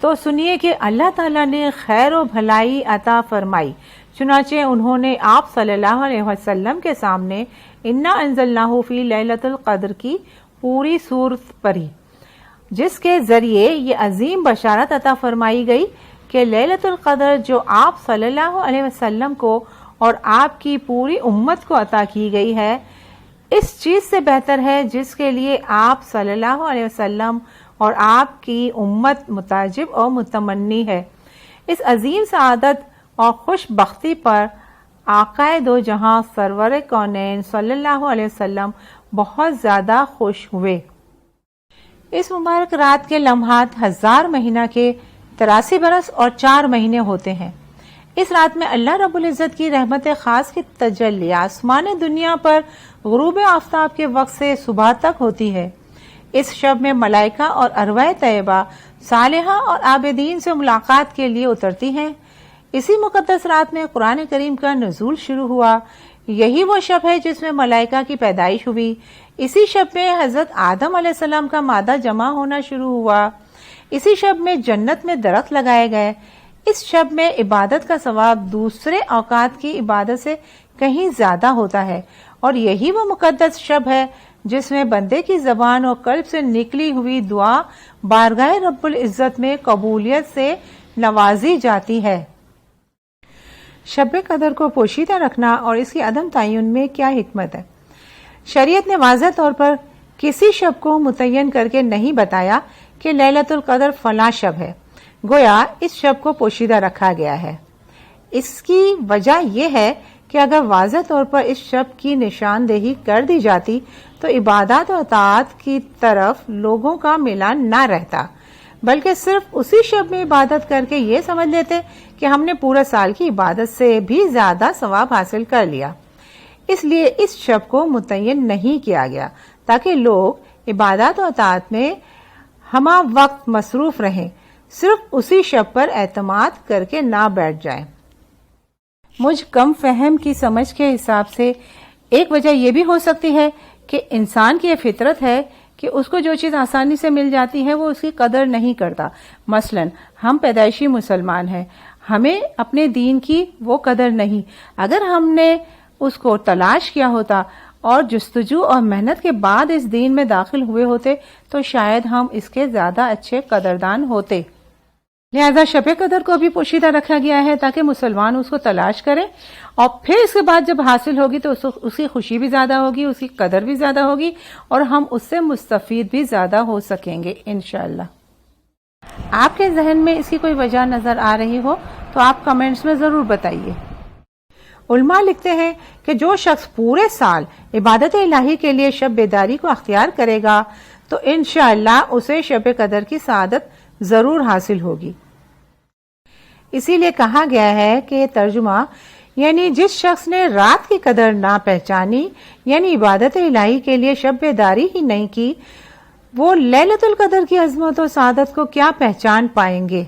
تو سنیے کہ اللہ تعالیٰ نے خیر و بھلائی عطا فرمائی، چنانچہ انہوں نے آپ صلی اللہ علیہ وسلم کے سامنے انا انزلناہ فی لیلۃ القدر کی پوری سورت پڑھی، جس کے ذریعے یہ عظیم بشارت عطا فرمائی گئی کہ لیلۃ القدر جو آپ صلی اللہ علیہ وسلم کو اور آپ کی پوری امت کو عطا کی گئی ہے، اس چیز سے بہتر ہے جس کے لیے آپ صلی اللہ علیہ وسلم اور آپ کی امت متعجب اور متمنی ہے۔ اس عظیم سعادت اور خوش بختی پر آقائے دو جہاں سرور کونین صلی اللہ علیہ وسلم بہت زیادہ خوش ہوئے۔ اس مبارک رات کے لمحات 1000 مہینہ کے 83 برس اور 4 مہینے ہوتے ہیں۔ اس رات میں اللہ رب العزت کی رحمت خاص کی تجلی آسمان دنیا پر غروب آفتاب کے وقت سے صبح تک ہوتی ہے۔ اس شب میں ملائکہ اور ارواح طیبہ صالحہ اور عابدین سے ملاقات کے لیے اترتی ہیں۔ اسی مقدس رات میں قرآن کریم کا نزول شروع ہوا۔ یہی وہ شب ہے جس میں ملائکہ کی پیدائش ہوئی۔ اسی شب میں حضرت آدم علیہ السلام کا مادہ جمع ہونا شروع ہوا۔ اسی شب میں جنت میں درخت لگائے گئے۔ اس شب میں عبادت کا ثواب دوسرے اوقات کی عبادت سے کہیں زیادہ ہوتا ہے، اور یہی وہ مقدس شب ہے جس میں بندے کی زبان اور قلب سے نکلی ہوئی دعا بارگاہ رب العزت میں قبولیت سے نوازی جاتی ہے۔ شب قدر کو پوشیدہ رکھنا اور اس کی عدم تعین میں کیا حکمت ہے؟ شریعت نے واضح طور پر کسی شب کو متعین کر کے نہیں بتایا کہ لیلۃ القدر فلاں شب ہے، گویا اس شب کو پوشیدہ رکھا گیا ہے۔ اس کی وجہ یہ ہے کہ اگر واضح طور پر اس شب کی نشاندہی کر دی جاتی تو عبادات و اطاعت کی طرف لوگوں کا میلان نہ رہتا، بلکہ صرف اسی شب میں عبادت کر کے یہ سمجھ لیتے کہ ہم نے پورے سال کی عبادت سے بھی زیادہ ثواب حاصل کر لیا۔ اس لیے اس شب کو متعین نہیں کیا گیا تاکہ لوگ عبادات و اطاعت میں ہمہ وقت مصروف رہیں، صرف اسی شب پر اعتماد کر کے نہ بیٹھ جائیں۔ مجھ کم فہم کی سمجھ کے حساب سے ایک وجہ یہ بھی ہو سکتی ہے کہ انسان کی یہ فطرت ہے کہ اس کو جو چیز آسانی سے مل جاتی ہے وہ اس کی قدر نہیں کرتا۔ مثلا ہم پیدائشی مسلمان ہیں، ہمیں اپنے دین کی وہ قدر نہیں۔ اگر ہم نے اس کو تلاش کیا ہوتا اور جستجو اور محنت کے بعد اس دین میں داخل ہوئے ہوتے تو شاید ہم اس کے زیادہ اچھے قدردان ہوتے۔ لہذا شب قدر کو بھی پوشیدہ رکھا گیا ہے تاکہ مسلمان اس کو تلاش کرے، اور پھر اس کے بعد جب حاصل ہوگی تو اس کی خوشی بھی زیادہ ہوگی، اس کی قدر بھی زیادہ ہوگی، اور ہم اس سے مستفید بھی زیادہ ہو سکیں گے انشاءاللہ۔ آپ کے ذہن میں اس کی کوئی وجہ نظر آ رہی ہو تو آپ کمنٹس میں ضرور بتائیے۔ علماء لکھتے ہیں کہ جو شخص پورے سال عبادت الہی کے لیے شب بیداری کو اختیار کرے گا تو انشاءاللہ اسے شب قدر کی سعادت ضرور حاصل ہوگی۔ اسی لیے کہا گیا ہے کہ ترجمہ یعنی جس شخص نے رات کی قدر نہ پہچانی، یعنی عبادت الہی کے لیے شب بیداری ہی نہیں کی، وہ لیلۃ القدر کی عظمت و سعادت کو کیا پہچان پائیں گے۔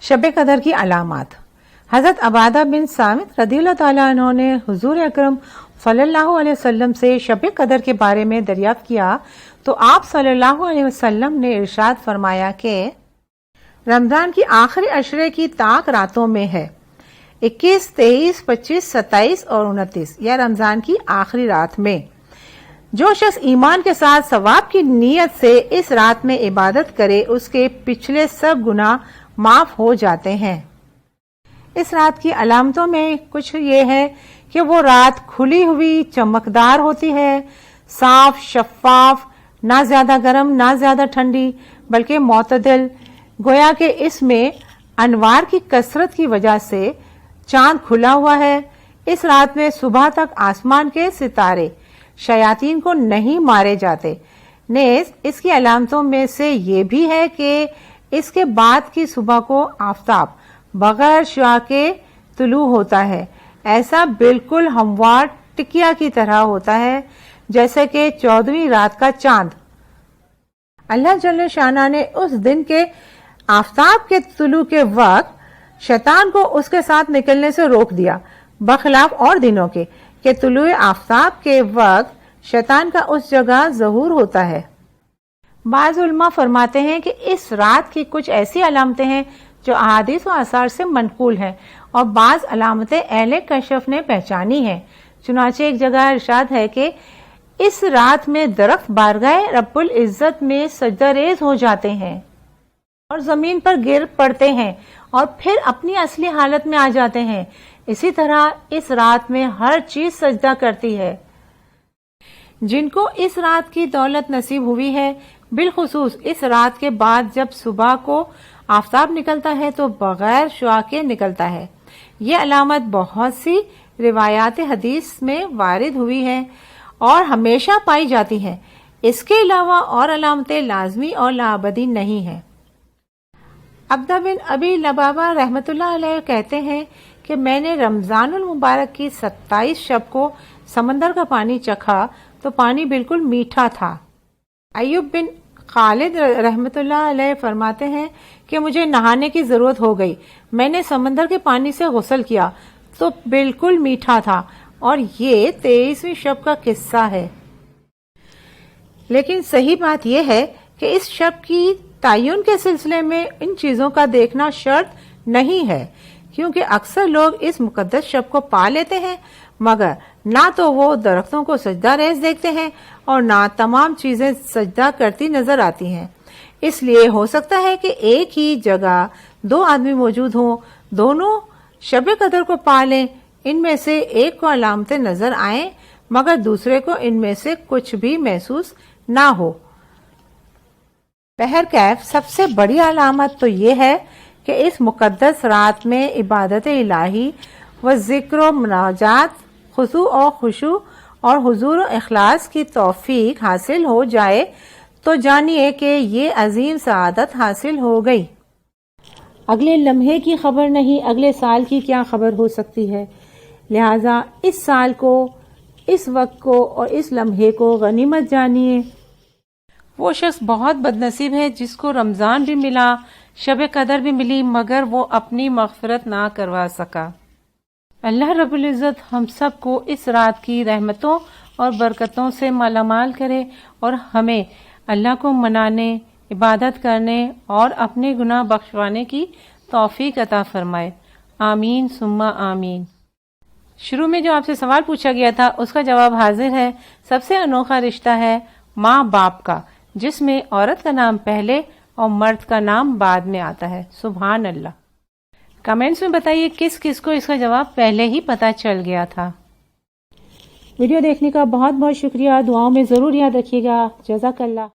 شب قدر کی علامات۔ حضرت عبادہ بن صامت رضی اللہ تعالیٰ عنہ نے حضور اکرم صلی اللہ علیہ وسلم سے شب قدر کے بارے میں دریافت کیا تو آپ صلی اللہ علیہ وسلم نے ارشاد فرمایا کہ رمضان کی آخری عشرے کی طاق راتوں میں ہے، 21، 23، 25، 27 اور 29، یا رمضان کی آخری رات میں۔ جو شخص ایمان کے ساتھ ثواب کی نیت سے اس رات میں عبادت کرے اس کے پچھلے سب گناہ معاف ہو جاتے ہیں۔ اس رات کی علامتوں میں کچھ یہ ہے کہ وہ رات کھلی ہوئی چمکدار ہوتی ہے، صاف شفاف، نہ زیادہ گرم نہ زیادہ ٹھنڈی بلکہ معتدل، گویا کہ اس میں انوار کی کثرت کی وجہ سے چاند کھلا ہوا ہے۔ اس رات میں صبح تک آسمان کے ستارے شیاطین کو نہیں مارے جاتے۔ نیز اس کی علامتوں میں سے یہ بھی ہے کہ اس کے بعد کی صبح کو آفتاب بغیر شعاع کے طلوع ہوتا ہے، ایسا بالکل ہموار ٹکیا کی طرح ہوتا ہے جیسے کہ 14ویں رات کا چاند۔ اللہ جل شانہ نے اس دن کے آفتاب کے طلوع کے وقت شیطان کو اس کے ساتھ نکلنے سے روک دیا، بخلاف اور دنوں کے کہ طلوع آفتاب کے وقت شیطان کا اس جگہ ظہور ہوتا ہے۔ بعض علماء فرماتے ہیں کہ اس رات کی کچھ ایسی علامتیں ہیں جو احادیث و آثار سے منقول ہیں اور بعض علامتیں اہل کشف نے پہچانی ہیں۔ چنانچہ ایک جگہ ارشاد ہے کہ اس رات میں درخت بارگاہ رب العزت میں سجدہ ریز ہو جاتے ہیں اور زمین پر گر پڑتے ہیں اور پھر اپنی اصلی حالت میں آ جاتے ہیں۔ اسی طرح اس رات میں ہر چیز سجدہ کرتی ہے۔ جن کو اس رات کی دولت نصیب ہوئی ہے، بالخصوص اس رات کے بعد جب صبح کو آفتاب نکلتا ہے تو بغیر شعاع کے نکلتا ہے۔ یہ علامت بہت سی روایات حدیث میں وارد ہوئی ہے اور ہمیشہ پائی جاتی ہیں۔ اس کے علاوہ اور علامتیں لازمی اور لابدی نہیں ہیں۔ عبدہ بن ابی لبابہ رحمۃ اللہ علیہ کہتے ہیں کہ میں نے رمضان المبارک کی 27 شب کو سمندر کا پانی چکھا تو پانی بالکل میٹھا تھا۔ ایوب بن خالد رحمۃ اللہ علیہ فرماتے ہیں کہ مجھے نہانے کی ضرورت ہو گئی، میں نے سمندر کے پانی سے غسل کیا تو بالکل میٹھا تھا، اور یہ 23ویں شب کا قصہ ہے۔ لیکن صحیح بات یہ ہے کہ اس شب کی تعین کے سلسلے میں ان چیزوں کا دیکھنا شرط نہیں ہے، کیونکہ اکثر لوگ اس مقدس شب کو پا لیتے ہیں مگر نہ تو وہ درختوں کو سجدہ ریز دیکھتے ہیں اور نہ تمام چیزیں سجدہ کرتی نظر آتی ہیں۔ اس لیے ہو سکتا ہے کہ ایک ہی جگہ 2 آدمی موجود ہوں، دونوں شب قدر کو پا لیں، ان میں سے ایک کو علامتیں نظر آئیں مگر دوسرے کو ان میں سے کچھ بھی محسوس نہ ہو۔ بہرکیف سب سے بڑی علامت تو یہ ہے کہ اس مقدس رات میں عبادت الہی و ذکر و مناجات، خضوع و خشوع اور حضور و اخلاص کی توفیق حاصل ہو جائے تو جانیے کہ یہ عظیم سعادت حاصل ہو گئی۔ اگلے لمحے کی خبر نہیں، اگلے سال کی کیا خبر ہو سکتی ہے، لہذا اس سال کو، اس وقت کو اور اس لمحے کو غنیمت جانیے۔ وہ شخص بہت بد نصیب ہے جس کو رمضان بھی ملا، شب قدر بھی ملی، مگر وہ اپنی مغفرت نہ کروا سکا۔ اللہ رب العزت ہم سب کو اس رات کی رحمتوں اور برکتوں سے مالا مال کرے اور ہمیں اللہ کو منانے، عبادت کرنے اور اپنے گناہ بخشوانے کی توفیق عطا فرمائے۔ آمین ثم آمین۔ شروع میں جو آپ سے سوال پوچھا گیا تھا اس کا جواب حاضر ہے۔ سب سے انوکھا رشتہ ہے ماں باپ کا، جس میں عورت کا نام پہلے اور مرد کا نام بعد میں آتا ہے۔ سبحان اللہ۔ کمنٹس میں بتائیے کس کس کو اس کا جواب پہلے ہی پتا چل گیا تھا۔ ویڈیو دیکھنے کا بہت بہت شکریہ، دعاؤں میں ضرور یاد رکھیے گا۔ جزاک اللہ۔